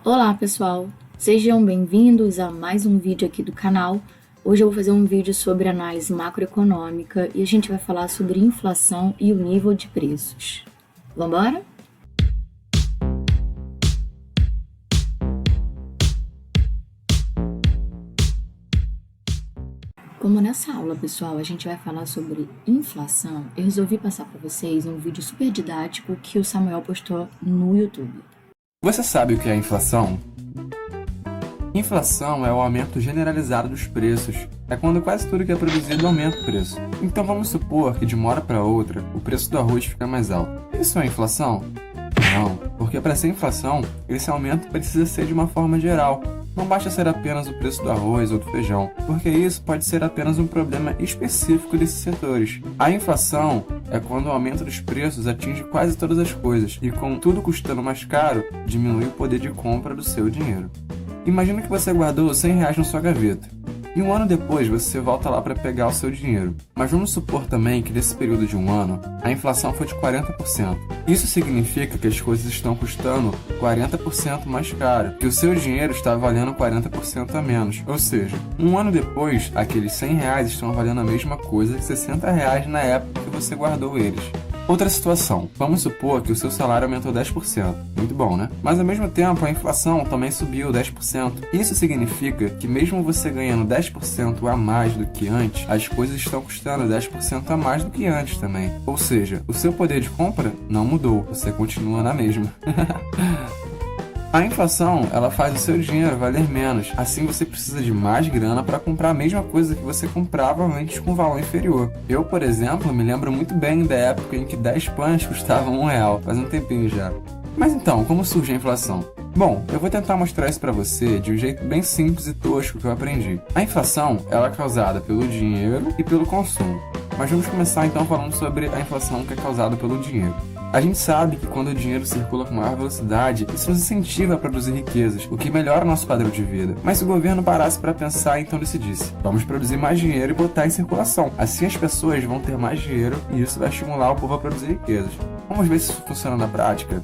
Olá pessoal, sejam bem-vindos a mais um vídeo aqui do canal. Hoje eu vou fazer um vídeo sobre análise macroeconômica e a gente vai falar sobre inflação e o nível de preços. Vamos embora? Como nessa aula, pessoal, a gente vai falar sobre inflação, eu resolvi passar para vocês um vídeo super didático que o Samuel postou no YouTube. Você sabe o que é inflação? Inflação é o aumento generalizado dos preços. É quando quase tudo que é produzido aumenta o preço. Então vamos supor que de uma hora para outra o preço do arroz fica mais alto. Isso é inflação? Não, porque para ser inflação, esse aumento precisa ser de uma forma geral. Não basta ser apenas o preço do arroz ou do feijão, porque isso pode ser apenas um problema específico desses setores. A inflação é quando o aumento dos preços atinge quase todas as coisas e, com tudo custando mais caro, diminui o poder de compra do seu dinheiro. Imagina que você guardou R$100 na sua gaveta. E um ano depois você volta lá para pegar o seu dinheiro. Mas vamos supor também que nesse período de um ano, a inflação foi de 40%. Isso significa que as coisas estão custando 40% mais caro, que o seu dinheiro está valendo 40% a menos. Ou seja, um ano depois, aqueles R$100 estão valendo a mesma coisa que R$60 na época que você guardou eles. Outra situação, vamos supor que o seu salário aumentou 10%, muito bom, né? Mas ao mesmo tempo a inflação também subiu 10%. Isso significa que mesmo você ganhando 10% a mais do que antes, as coisas estão custando 10% a mais do que antes também. Ou seja, o seu poder de compra não mudou, você continua na mesma. A inflação, ela faz o seu dinheiro valer menos, assim você precisa de mais grana para comprar a mesma coisa que você comprava antes com valor inferior. Eu, por exemplo, me lembro muito bem da época em que 10 pães custavam R$1, faz um tempinho já. Mas então, como surge a inflação? Bom, eu vou tentar mostrar isso para você de um jeito bem simples e tosco que eu aprendi. A inflação, ela é causada pelo dinheiro e pelo consumo. Mas vamos começar então falando sobre a inflação que é causada pelo dinheiro. A gente sabe que quando o dinheiro circula com maior velocidade, isso nos incentiva a produzir riquezas, o que melhora o nosso padrão de vida. Mas se o governo parasse para pensar, então decidisse: vamos produzir mais dinheiro e botar em circulação. Assim as pessoas vão ter mais dinheiro e isso vai estimular o povo a produzir riquezas. Vamos ver se isso funciona na prática?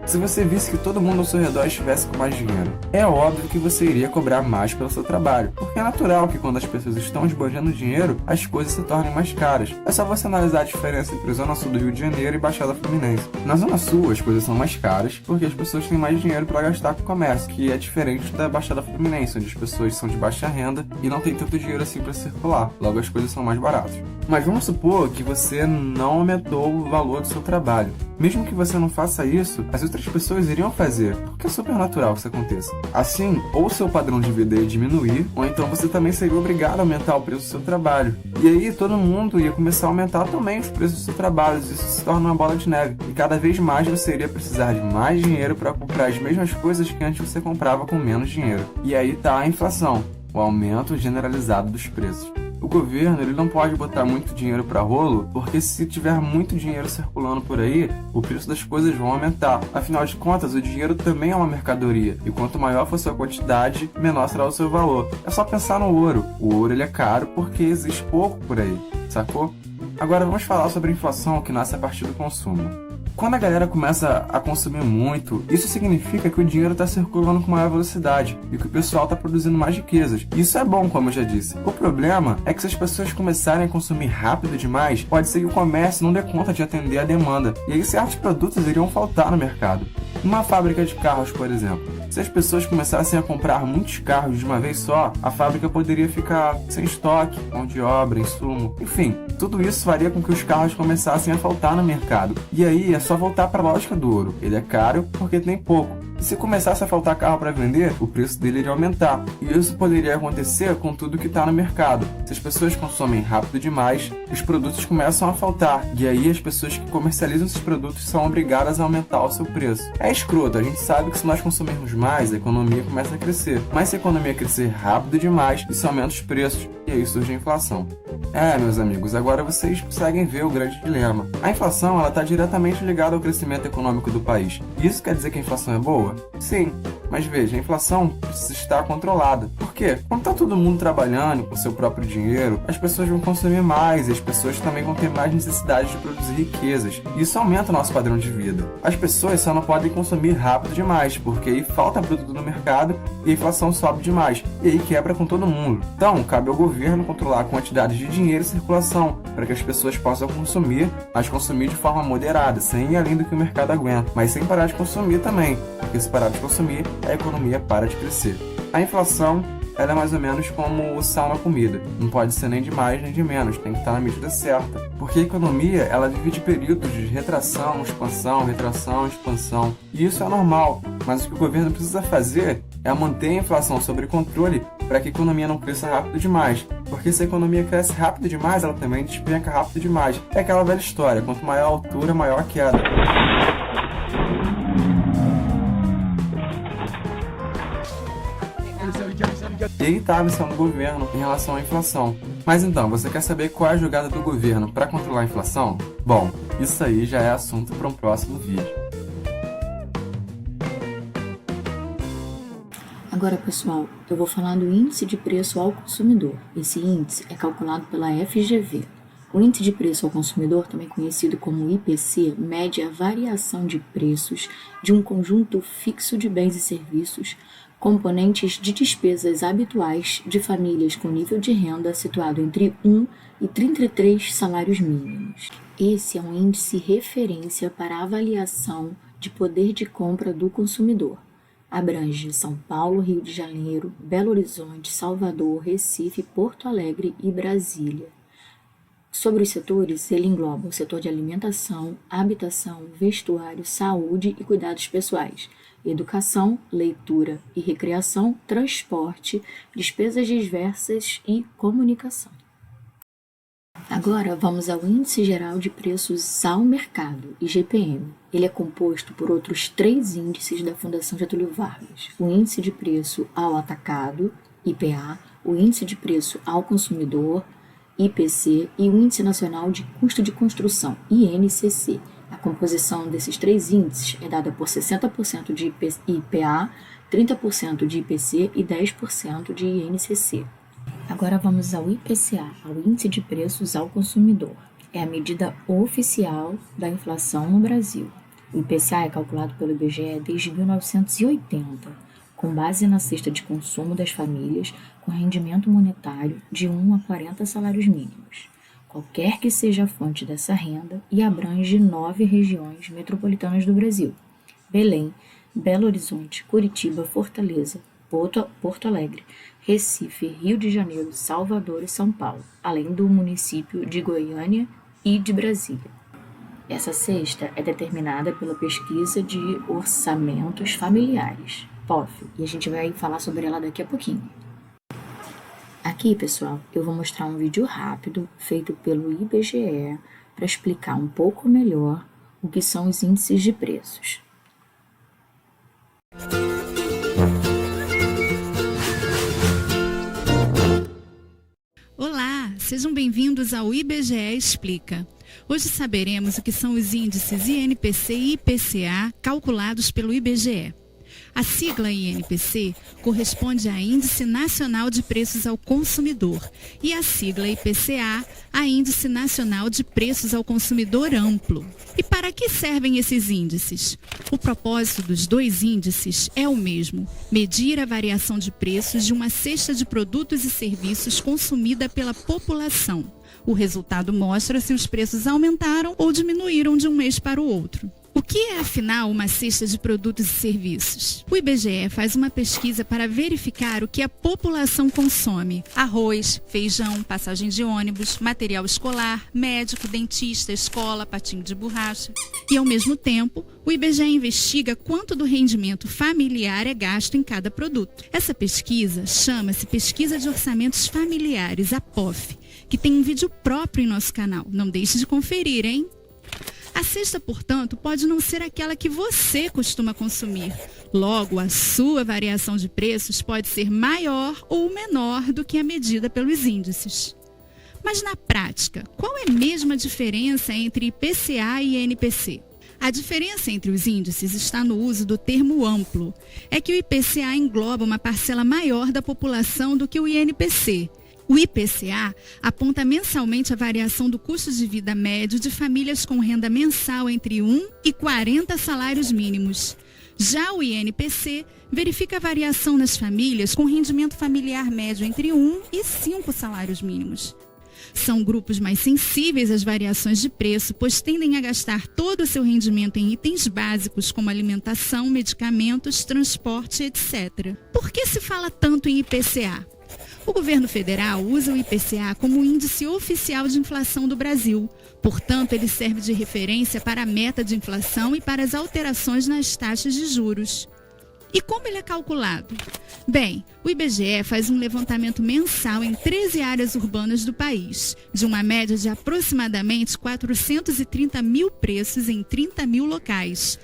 Se você visse que todo mundo ao seu redor estivesse com mais dinheiro, é óbvio que você iria cobrar mais pelo seu trabalho, porque é natural que quando as pessoas estão esbanjando dinheiro, as coisas se tornem mais caras. É só você analisar a diferença entre Zona Sul do Rio de Janeiro e Baixada Fluminense. Na Zona Sul, as coisas são mais caras porque as pessoas têm mais dinheiro para gastar com o comércio, que é diferente da Baixada Fluminense, onde as pessoas são de baixa renda e não tem tanto dinheiro assim para circular, logo as coisas são mais baratas. Mas vamos supor que você não aumentou o valor do seu trabalho. Mesmo que você não faça isso, as outras pessoas iriam fazer, porque é super natural que isso aconteça. Assim, ou seu padrão de vida ia diminuir, ou então você também seria obrigado a aumentar o preço do seu trabalho. E aí todo mundo ia começar a aumentar também os preços do seu trabalho, isso se torna uma bola de neve. E cada vez mais você iria precisar de mais dinheiro para comprar as mesmas coisas que antes você comprava com menos dinheiro. E aí tá a inflação, o aumento generalizado dos preços. O governo ele não pode botar muito dinheiro para rolo, porque se tiver muito dinheiro circulando por aí, o preço das coisas vão aumentar. Afinal de contas, o dinheiro também é uma mercadoria, e quanto maior for sua quantidade, menor será o seu valor. É só pensar no ouro. O ouro ele é caro porque existe pouco por aí, sacou? Agora vamos falar sobre a inflação que nasce a partir do consumo. Quando a galera começa a consumir muito, isso significa que o dinheiro está circulando com maior velocidade e que o pessoal está produzindo mais riquezas. Isso é bom, como eu já disse. O problema é que se as pessoas começarem a consumir rápido demais, pode ser que o comércio não dê conta de atender a demanda, e aí certos produtos iriam faltar no mercado. Numa fábrica de carros, por exemplo, se as pessoas começassem a comprar muitos carros de uma vez só, a fábrica poderia ficar sem estoque, mão de obra, insumo, enfim, tudo isso faria com que os carros começassem a faltar no mercado. E aí é só voltar para a lógica do ouro. Ele é caro porque tem pouco. E se começasse a faltar carro para vender, o preço dele iria aumentar. E isso poderia acontecer com tudo que está no mercado. Se as pessoas consomem rápido demais, os produtos começam a faltar. E aí as pessoas que comercializam esses produtos são obrigadas a aumentar o seu preço. É escroto, a gente sabe que se nós consumirmos mais, a economia começa a crescer. Mas se a economia crescer rápido demais, isso aumenta os preços. E aí surge a inflação. Meus amigos, agora vocês conseguem ver o grande dilema. A inflação está diretamente ligada ao crescimento econômico do país. Isso quer dizer que a inflação é boa? Sim. Mas veja, a inflação precisa estar controlada. Por quê? Quando está todo mundo trabalhando com seu próprio dinheiro, as pessoas vão consumir mais e as pessoas também vão ter mais necessidade de produzir riquezas. E isso aumenta o nosso padrão de vida. As pessoas só não podem consumir rápido demais, porque aí falta produto no mercado e a inflação sobe demais. E aí quebra com todo mundo. Então, cabe ao governo controlar a quantidade de dinheiro em circulação, para que as pessoas possam consumir, mas consumir de forma moderada, sem ir além do que o mercado aguenta, mas sem parar de consumir também, porque se parar de consumir, a economia para de crescer. A inflação, ela é mais ou menos como o sal na comida. Não pode ser nem de mais nem de menos, tem que estar na medida certa. Porque a economia, ela vive de períodos de retração, expansão. E isso é normal, mas o que o governo precisa fazer é manter a inflação sob controle para que a economia não cresça rápido demais. Porque se a economia cresce rápido demais, ela também despenca rápido demais. É aquela velha história, quanto maior a altura, maior a queda. E aí está a missão do governo em relação à inflação. Mas então, você quer saber qual é a jogada do governo para controlar a inflação? Bom, isso aí já é assunto para um próximo vídeo. Agora, pessoal, eu vou falar do Índice de Preço ao Consumidor. Esse índice é calculado pela FGV. O Índice de Preço ao Consumidor, também conhecido como IPC, mede a variação de preços de um conjunto fixo de bens e serviços, componentes de despesas habituais de famílias com nível de renda situado entre 1 e 33 salários mínimos. Esse é um índice referência para a avaliação de poder de compra do consumidor. Abrange São Paulo, Rio de Janeiro, Belo Horizonte, Salvador, Recife, Porto Alegre e Brasília. Sobre os setores, ele engloba o setor de alimentação, habitação, vestuário, saúde e cuidados pessoais, educação, leitura e recreação, transporte, despesas diversas e comunicação. Agora vamos ao Índice Geral de Preços ao Mercado, IGPM. Ele é composto por outros 3 índices da Fundação Getúlio Vargas: o Índice de Preço ao Atacado, IPA, o Índice de Preço ao Consumidor, IPC, e o Índice Nacional de Custo de Construção, INCC. A composição desses 3 índices é dada por 60% de IPA, 30% de IPC e 10% de INCC. Agora vamos ao IPCA, ao Índice de Preços ao Consumidor. É a medida oficial da inflação no Brasil. O IPCA é calculado pelo IBGE desde 1980, com base na cesta de consumo das famílias com rendimento monetário de 1 a 40 salários mínimos, qualquer que seja a fonte dessa renda, e abrange 9 regiões metropolitanas do Brasil: Belém, Belo Horizonte, Curitiba, Fortaleza, Porto Alegre, Recife, Rio de Janeiro, Salvador e São Paulo, além do município de Goiânia e de Brasília. Essa cesta é determinada pela Pesquisa de Orçamentos Familiares, POF, e a gente vai falar sobre ela daqui a pouquinho. Aqui, pessoal, eu vou mostrar um vídeo rápido feito pelo IBGE para explicar um pouco melhor o que são os índices de preços. Olá, sejam bem-vindos ao IBGE Explica. Hoje saberemos o que são os índices INPC e IPCA calculados pelo IBGE. A sigla INPC corresponde a Índice Nacional de Preços ao Consumidor e a sigla IPCA a Índice Nacional de Preços ao Consumidor Amplo. E para que servem esses índices? O propósito dos 2 índices é o mesmo: medir a variação de preços de uma cesta de produtos e serviços consumida pela população. O resultado mostra se os preços aumentaram ou diminuíram de um mês para o outro. O que é, afinal, uma cesta de produtos e serviços? O IBGE faz uma pesquisa para verificar o que a população consome: arroz, feijão, passagem de ônibus, material escolar, médico, dentista, escola, patinho de borracha. E, ao mesmo tempo, o IBGE investiga quanto do rendimento familiar é gasto em cada produto. Essa pesquisa chama-se Pesquisa de Orçamentos Familiares, a POF, que tem um vídeo próprio em nosso canal. Não deixe de conferir, hein? A cesta, portanto, pode não ser aquela que você costuma consumir. Logo, a sua variação de preços pode ser maior ou menor do que a medida pelos índices. Mas na prática, qual é mesmo a diferença entre IPCA e INPC? A diferença entre os índices está no uso do termo amplo. É que o IPCA engloba uma parcela maior da população do que o INPC. O IPCA aponta mensalmente a variação do custo de vida médio de famílias com renda mensal entre 1 e 40 salários mínimos. Já o INPC verifica a variação nas famílias com rendimento familiar médio entre 1 e 5 salários mínimos. São grupos mais sensíveis às variações de preço, pois tendem a gastar todo o seu rendimento em itens básicos como alimentação, medicamentos, transporte, etc. Por que se fala tanto em IPCA? O governo federal usa o IPCA como índice oficial de inflação do Brasil. Portanto, ele serve de referência para a meta de inflação e para as alterações nas taxas de juros. E como ele é calculado? Bem, o IBGE faz um levantamento mensal em 13 áreas urbanas do país, de uma média de aproximadamente 430 mil preços em 30 mil locais.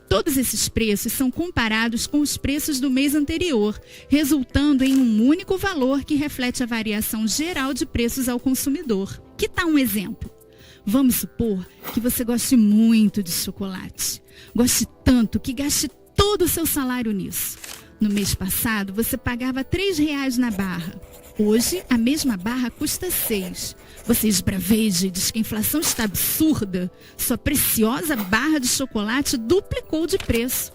Todos esses preços são comparados com os preços do mês anterior, resultando em um único valor que reflete a variação geral de preços ao consumidor. Que tal um exemplo? Vamos supor que você goste muito de chocolate. Goste tanto que gaste todo o seu salário nisso. No mês passado, você pagava R$ 3 na barra. Hoje, a mesma barra custa R$ 6. Você esbraveja e diz que a inflação está absurda. Sua preciosa barra de chocolate duplicou de preço.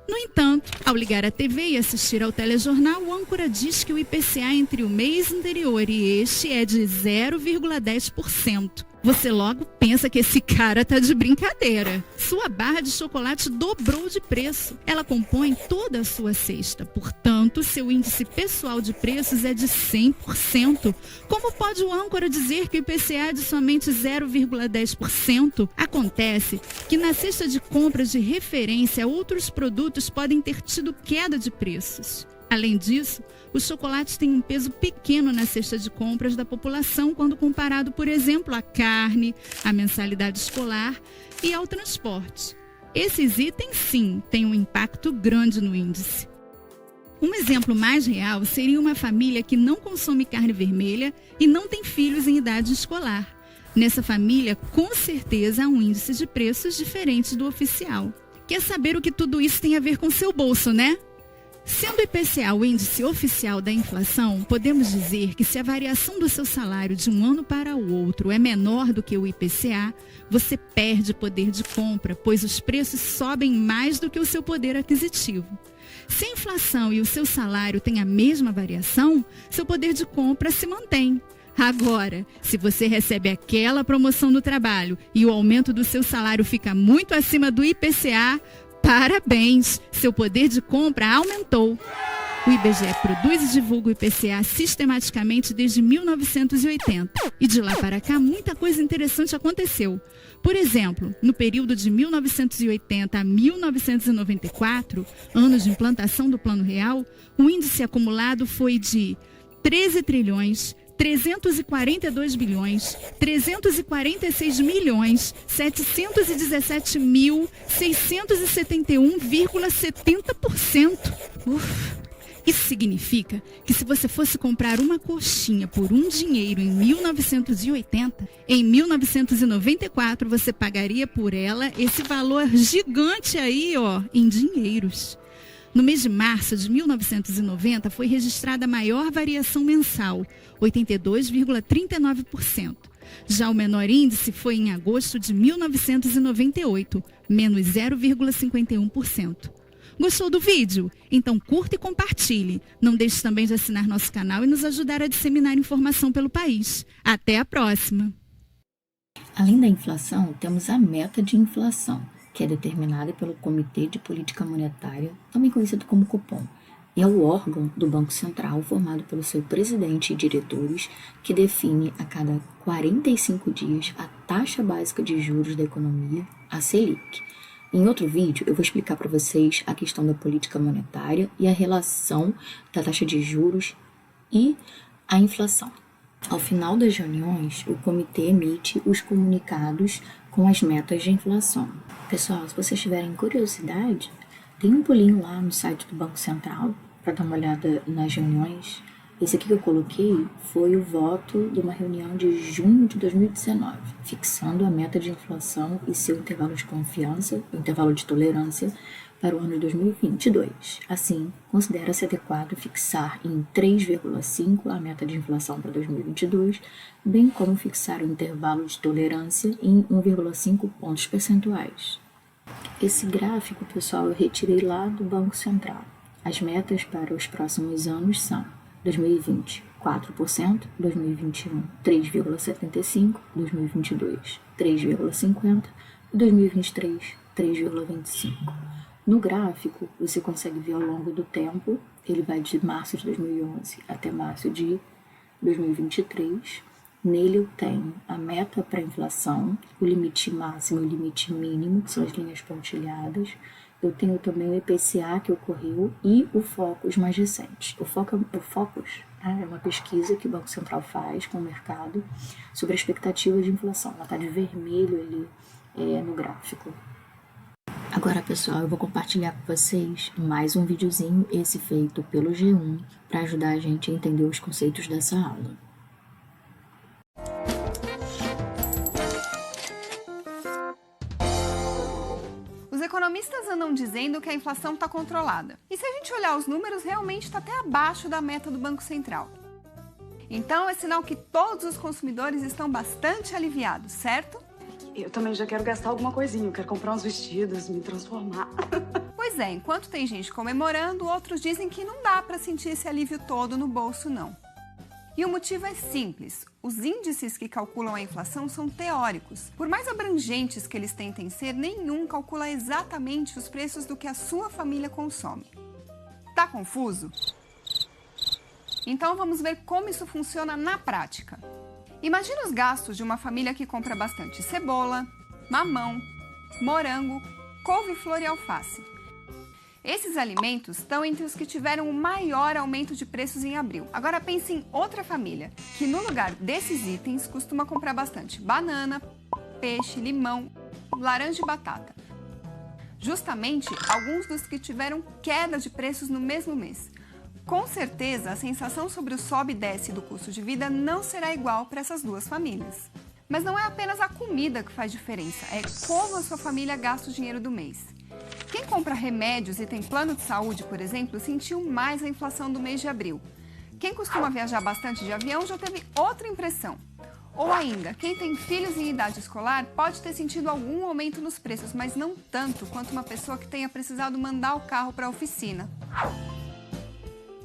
No entanto, ao ligar a TV e assistir ao telejornal, o âncora diz que o IPCA entre o mês anterior e este é de 0,10%. Você logo pensa que esse cara tá de brincadeira. Sua barra de chocolate dobrou de preço. Ela compõe toda a sua cesta. Portanto, seu índice pessoal de preços é de 100%. Como pode o âncora dizer que o IPCA é de somente 0,10%? Acontece que na cesta de compras de referência, outros produtos podem ter tido queda de preços. Além disso, os chocolates têm um peso pequeno na cesta de compras da população quando comparado, por exemplo, à carne, à mensalidade escolar e ao transporte. Esses itens, sim, têm um impacto grande no índice. Um exemplo mais real seria uma família que não consome carne vermelha e não tem filhos em idade escolar. Nessa família, com certeza, há um índice de preços diferente do oficial. Quer saber o que tudo isso tem a ver com seu bolso, né? Sendo o IPCA o índice oficial da inflação, podemos dizer que se a variação do seu salário de um ano para o outro é menor do que o IPCA, você perde poder de compra, pois os preços sobem mais do que o seu poder aquisitivo. Se a inflação e o seu salário têm a mesma variação, seu poder de compra se mantém. Agora, se você recebe aquela promoção no trabalho e o aumento do seu salário fica muito acima do IPCA, parabéns! Seu poder de compra aumentou. O IBGE produz e divulga o IPCA sistematicamente desde 1980. E de lá para cá, muita coisa interessante aconteceu. Por exemplo, no período de 1980 a 1994, anos de implantação do Plano Real, o índice acumulado foi de 13 trilhões, 342 bilhões, 346 milhões, 717.671,70%. Isso significa que se você fosse comprar uma coxinha por R$1 em 1980, em 1994 você pagaria por ela esse valor gigante aí, em dinheiros. No mês de março de 1990 foi registrada a maior variação mensal, 82,39%. Já o menor índice foi em agosto de 1998, menos 0,51%. Gostou do vídeo? Então curta e compartilhe. Não deixe também de assinar nosso canal e nos ajudar a disseminar informação pelo país. Até a próxima! Além da inflação, temos a meta de inflação, que é determinada pelo Comitê de Política Monetária, também conhecido como Copom. É o órgão do Banco Central formado pelo seu presidente e diretores, que define a cada 45 dias a taxa básica de juros da economia, a Selic. Em outro vídeo, eu vou explicar para vocês a questão da política monetária e a relação da taxa de juros e a inflação. Ao final das reuniões, o comitê emite os comunicados com as metas de inflação. Pessoal, se vocês tiverem curiosidade, tem um pulinho lá no site do Banco Central para dar uma olhada nas reuniões. Esse aqui que eu coloquei foi o voto de uma reunião de junho de 2019, fixando a meta de inflação e seu intervalo de confiança, intervalo de tolerância, para o ano de 2022. Assim, considera-se adequado fixar em 3,5 a meta de inflação para 2022, bem como fixar o intervalo de tolerância em 1,5 pontos percentuais. Esse gráfico, pessoal, eu retirei lá do Banco Central. As metas para os próximos anos são 2020, 4%, 2021, 3,75%, 2022, 3,50% e 2023, 3,25%. No gráfico, você consegue ver ao longo do tempo, ele vai de março de 2011 até março de 2023. Nele eu tenho a meta para a inflação, o limite máximo e o limite mínimo, que são as linhas pontilhadas. Eu tenho também o IPCA que ocorreu e o Focus mais recente. O Focus é uma pesquisa que o Banco Central faz com o mercado sobre a expectativa de inflação. Ela está de vermelho ali no gráfico. Agora, pessoal, eu vou compartilhar com vocês mais um videozinho, esse feito pelo G1, para ajudar a gente a entender os conceitos dessa aula. Os economistas andam dizendo que a inflação está controlada. E se a gente olhar os números, realmente está até abaixo da meta do Banco Central. Então é sinal que todos os consumidores estão bastante aliviados, certo? Eu também já quero gastar alguma coisinha, eu quero comprar uns vestidos, me transformar. Pois é, enquanto tem gente comemorando, outros dizem que não dá para sentir esse alívio todo no bolso, não. E o motivo é simples. Os índices que calculam a inflação são teóricos. Por mais abrangentes que eles tentem ser, nenhum calcula exatamente os preços do que a sua família consome. Tá confuso? Então vamos ver como isso funciona na prática. Imagina os gastos de uma família que compra bastante cebola, mamão, morango, couve-flor e alface. Esses alimentos estão entre os que tiveram o maior aumento de preços em abril. Agora pense em outra família, que no lugar desses itens costuma comprar bastante banana, peixe, limão, laranja e batata. Justamente alguns dos que tiveram queda de preços no mesmo mês. Com certeza, a sensação sobre o sobe e desce do custo de vida não será igual para essas duas famílias. Mas não é apenas a comida que faz diferença, é como a sua família gasta o dinheiro do mês. Quem compra remédios e tem plano de saúde, por exemplo, sentiu mais a inflação do mês de abril. Quem costuma viajar bastante de avião já teve outra impressão. Ou ainda, quem tem filhos em idade escolar pode ter sentido algum aumento nos preços, mas não tanto quanto uma pessoa que tenha precisado mandar o carro para a oficina.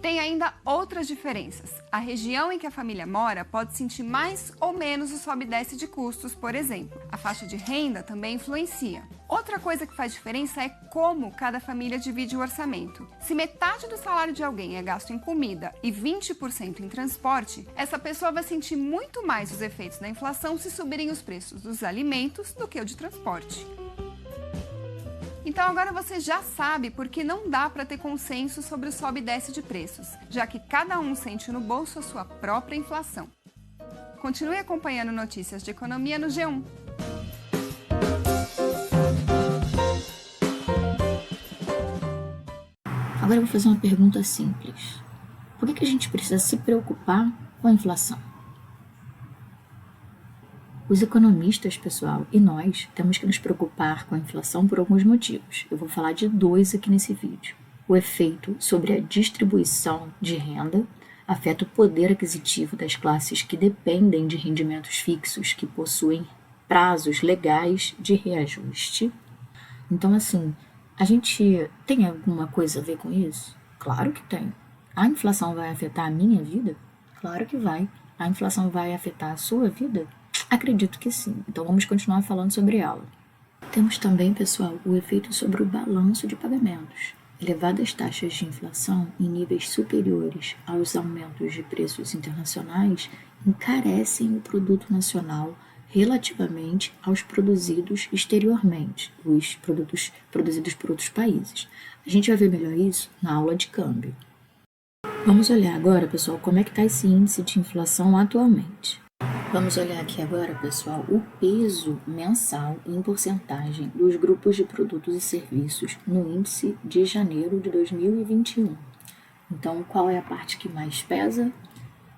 Tem ainda outras diferenças. A região em que a família mora pode sentir mais ou menos o sobe e desce de custos, por exemplo. A faixa de renda também influencia. Outra coisa que faz diferença é como cada família divide o orçamento. Se metade do salário de alguém é gasto em comida e 20% em transporte, essa pessoa vai sentir muito mais os efeitos da inflação se subirem os preços dos alimentos do que o de transporte. Então agora você já sabe por que não dá para ter consenso sobre o sobe e desce de preços, já que cada um sente no bolso a sua própria inflação. Continue acompanhando notícias de economia no G1. Agora eu vou fazer uma pergunta simples. Por que a gente precisa se preocupar com a inflação? Os economistas, pessoal, e nós temos que nos preocupar com a inflação por alguns motivos. Eu vou falar de dois aqui nesse vídeo. O efeito sobre a distribuição de renda afeta o poder aquisitivo das classes que dependem de rendimentos fixos, que possuem prazos legais de reajuste. Então, assim, a gente tem alguma coisa a ver com isso? Claro que tem. A inflação vai afetar a minha vida? Claro que vai. A inflação vai afetar a sua vida? Acredito que sim. Então vamos continuar falando sobre ela. Temos também, pessoal, o efeito sobre o balanço de pagamentos. Elevadas taxas de inflação em níveis superiores aos aumentos de preços internacionais encarecem o produto nacional relativamente aos produzidos exteriormente, os produtos produzidos por outros países. A gente vai ver melhor isso na aula de câmbio. Vamos olhar agora, pessoal, como é que está esse índice de inflação atualmente. Vamos olhar aqui agora, pessoal, o peso mensal em porcentagem dos grupos de produtos e serviços no índice de janeiro de 2021. Então, qual é a parte que mais pesa?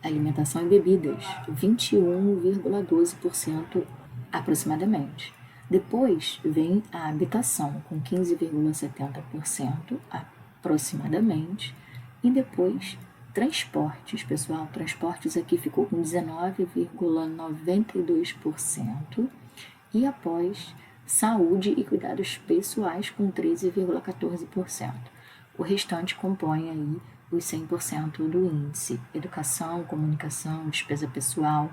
Alimentação e bebidas, 21,12% aproximadamente. Depois vem a habitação, com 15,70% aproximadamente. E depois, transportes, pessoal. Transportes aqui ficou com 19,92%. E após, saúde e cuidados pessoais, com 13,14%. O restante compõe aí os 100% do índice. Educação, comunicação, despesa pessoal.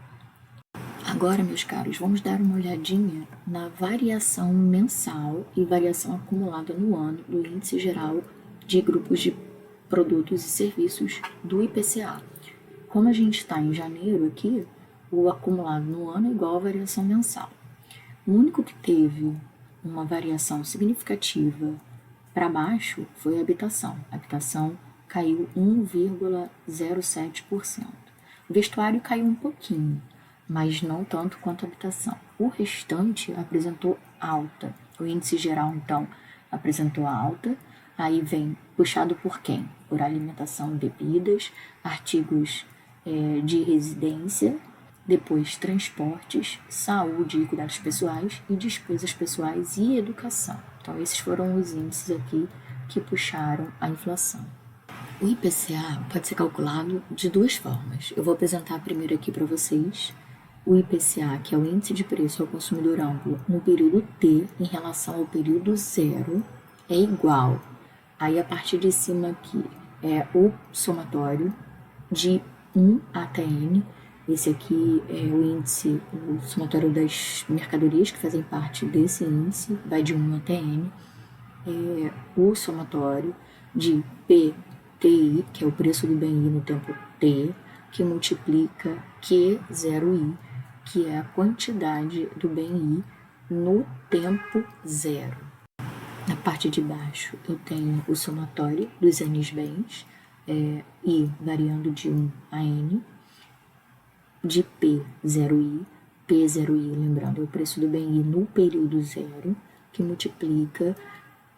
Agora, meus caros, vamos dar uma olhadinha na variação mensal e variação acumulada no ano do índice geral de grupos de produtos e serviços do IPCA. Como a gente está em janeiro aqui, o acumulado no ano é igual à variação mensal. O único que teve uma variação significativa para baixo foi a habitação. A habitação caiu 1,07%. O vestuário caiu um pouquinho, mas não tanto quanto a habitação. O restante apresentou alta. O índice geral, então, apresentou alta. Aí vem puxado por quem? Por alimentação e bebidas, artigos de residência, depois transportes, saúde e cuidados pessoais e despesas pessoais e educação. Então, esses foram os índices aqui que puxaram a inflação. O IPCA pode ser calculado de duas formas. Eu vou apresentar primeiro aqui para vocês o IPCA, que é o Índice de Preço ao Consumidor Amplo, no período T em relação ao período 0, é igual. Aí, a parte de cima aqui é o somatório de 1 até N. Esse aqui é o índice, o somatório das mercadorias que fazem parte desse índice, vai de 1 até N. O somatório de PTI, que é o preço do bem I no tempo T, que multiplica Q0I, que é a quantidade do bem I no tempo 0. Na parte de baixo eu tenho o somatório dos N bens, I variando de 1 a N, de P0I, P0I, lembrando, é o preço do bem I no período 0, que multiplica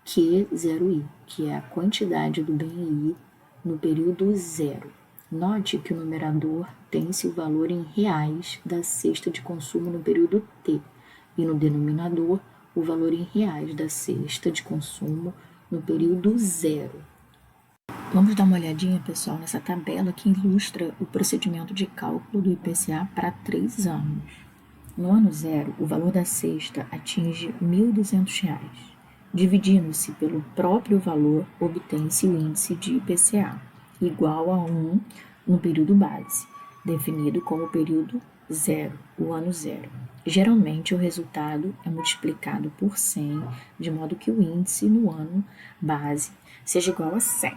Q0I, que é a quantidade do bem I no período 0. Note que o numerador tem-se o valor em reais da cesta de consumo no período T, e no denominador o valor em reais da cesta de consumo no período 0. Vamos dar uma olhadinha, pessoal, nessa tabela que ilustra o procedimento de cálculo do IPCA para 3 anos. No ano 0, o valor da cesta atinge R$ 1.200. Dividindo-se pelo próprio valor, obtém-se o índice de IPCA, igual a 1 no período base, definido como o período 0, o ano 0. Geralmente, o resultado é multiplicado por 100, de modo que o índice no ano base seja igual a 100.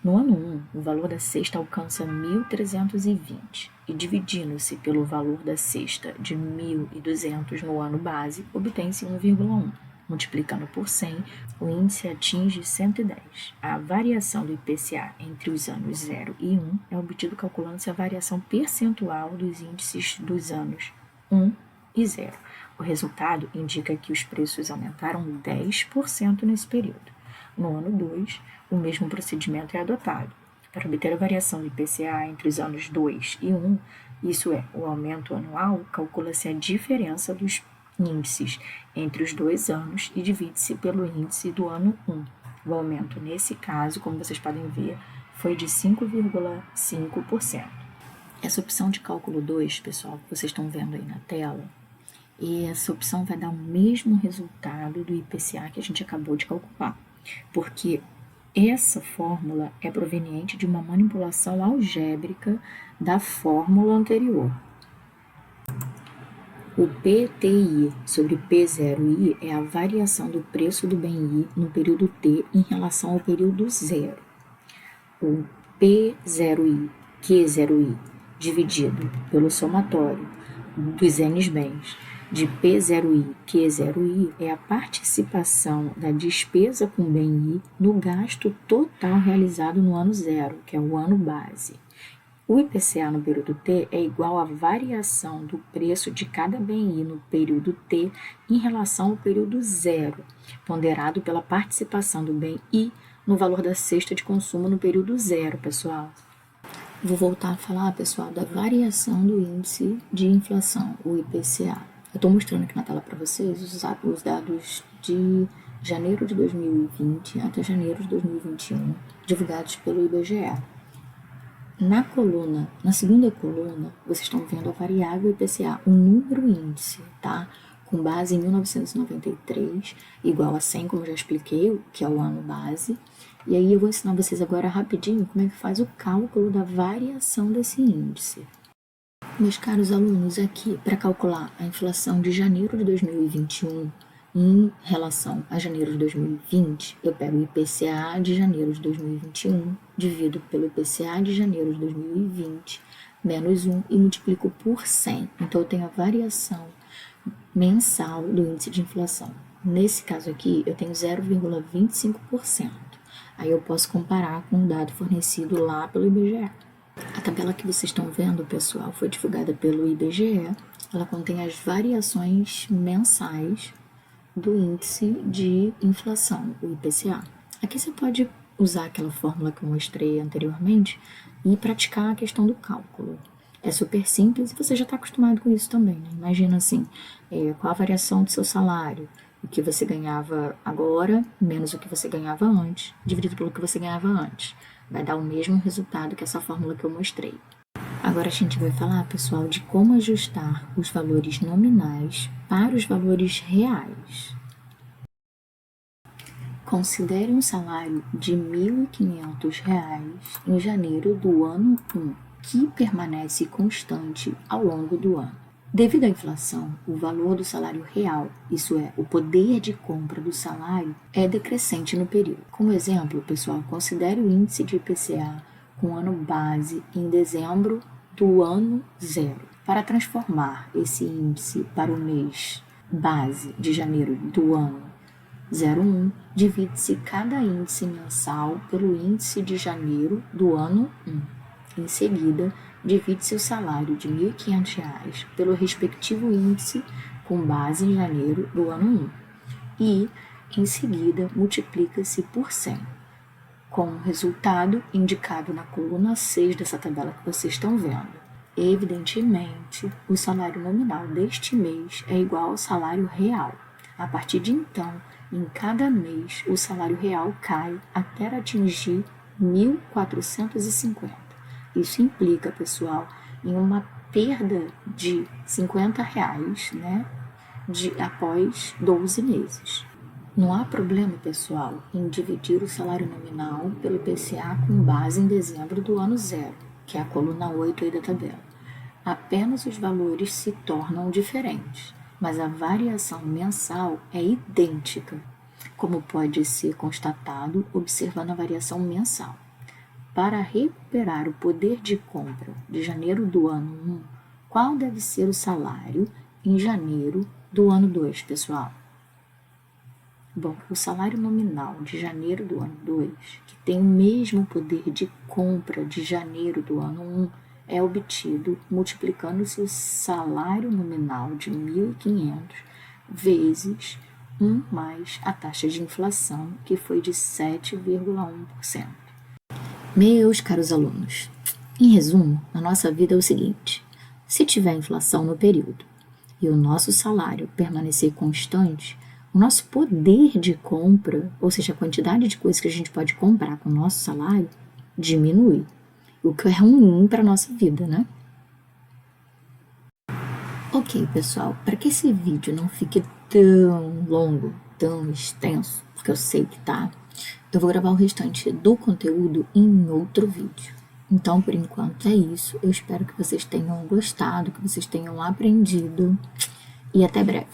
No ano 1, o valor da cesta alcança 1.320 e, dividindo-se pelo valor da cesta de 1.200 no ano base, obtém-se 1,1. Multiplicando por 100, o índice atinge 110. A variação do IPCA entre os anos 0 e 1 é obtida calculando-se a variação percentual dos índices dos anos 1 e 0. O resultado indica que os preços aumentaram 10% nesse período. No ano 2, o mesmo procedimento é adotado. Para obter a variação do IPCA entre os anos 2 e 1, isso é, o aumento anual, calcula-se a diferença dos índices entre os 2 anos e divide-se pelo índice do ano 1. O aumento, nesse caso, como vocês podem ver, foi de 5,5%. Essa opção de cálculo 2, pessoal, que vocês estão vendo aí na tela, e essa opção vai dar o mesmo resultado do IPCA que a gente acabou de calcular, porque essa fórmula é proveniente de uma manipulação algébrica da fórmula anterior. O PTI sobre P0I é a variação do preço do bem I no período T em relação ao período 0. O P0I, Q0I, dividido pelo somatório dos N bens de P0I, Q0I, é a participação da despesa com bem I no gasto total realizado no ano 0, que é o ano base. O IPCA no período T é igual à variação do preço de cada bem I no período T em relação ao período 0, ponderado pela participação do bem I no valor da cesta de consumo no período zero, pessoal. Vou voltar a falar, pessoal, da variação do índice de inflação, o IPCA. Eu estou mostrando aqui na tela para vocês os dados de janeiro de 2020 até janeiro de 2021, divulgados pelo IBGE. Na segunda coluna, vocês estão vendo a variável IPCA, o número índice, tá? Com base em 1993, igual a 100, como eu já expliquei, que é o ano base. E aí eu vou ensinar vocês agora rapidinho como é que faz o cálculo da variação desse índice. Meus caros alunos, aqui, para calcular a inflação de janeiro de 2021 em relação a janeiro de 2020, eu pego o IPCA de janeiro de 2021, divido pelo IPCA de janeiro de 2020, menos 1 e multiplico por 100. Então, eu tenho a variação mensal do índice de inflação. Nesse caso aqui, eu tenho 0,25%. Aí eu posso comparar com o dado fornecido lá pelo IBGE. A tabela que vocês estão vendo, pessoal, foi divulgada pelo IBGE. Ela contém as variações mensais do índice de inflação, o IPCA. Aqui você pode usar aquela fórmula que eu mostrei anteriormente e praticar a questão do cálculo. É super simples e você já está acostumado com isso também, né? Imagina assim, qual a variação do seu salário, o que você ganhava agora, menos o que você ganhava antes, dividido pelo que você ganhava antes. Vai dar o mesmo resultado que essa fórmula que eu mostrei. Agora a gente vai falar, pessoal, de como ajustar os valores nominais para os valores reais. Considere um salário de R$ 1.500 em janeiro do ano 1, que permanece constante ao longo do ano. Devido à inflação, o valor do salário real, isso é, o poder de compra do salário, é decrescente no período. Como exemplo, pessoal, considere o índice de IPCA com o ano base em dezembro do ano 0. Para transformar esse índice para o mês base de janeiro do ano 01, divide-se cada índice mensal pelo índice de janeiro do ano 1. Em seguida, divide-se o salário de R$ 1.500 pelo respectivo índice com base em janeiro do ano 1. E, em seguida, multiplica-se por 100, com o resultado indicado na coluna 6 dessa tabela que vocês estão vendo. Evidentemente, o salário nominal deste mês é igual ao salário real. A partir de então, em cada mês, o salário real cai até atingir 1.450. Isso implica, pessoal, em uma perda de R$ 50, né, após 12 meses. Não há problema, pessoal, em dividir o salário nominal pelo IPCA com base em dezembro do ano 0, que é a coluna 8 aí da tabela. Apenas os valores se tornam diferentes, mas a variação mensal é idêntica, como pode ser constatado observando a variação mensal. Para recuperar o poder de compra de janeiro do ano 1, qual deve ser o salário em janeiro do ano 2, pessoal? Bom, o salário nominal de janeiro do ano 2, que tem o mesmo poder de compra de janeiro do ano 1, é obtido multiplicando-se o salário nominal de 1.500 vezes 1 mais a taxa de inflação, que foi de 7,1%. Meus caros alunos, em resumo, a nossa vida é o seguinte: se tiver inflação no período e o nosso salário permanecer constante, o nosso poder de compra, ou seja, a quantidade de coisas que a gente pode comprar com o nosso salário, diminui, o que é ruim para a nossa vida, né? Ok, pessoal, para que esse vídeo não fique tão longo, tão extenso, porque eu sei que tá, eu vou gravar o restante do conteúdo em outro vídeo. Então, por enquanto é isso. Eu espero que vocês tenham gostado, que vocês tenham aprendido e até breve.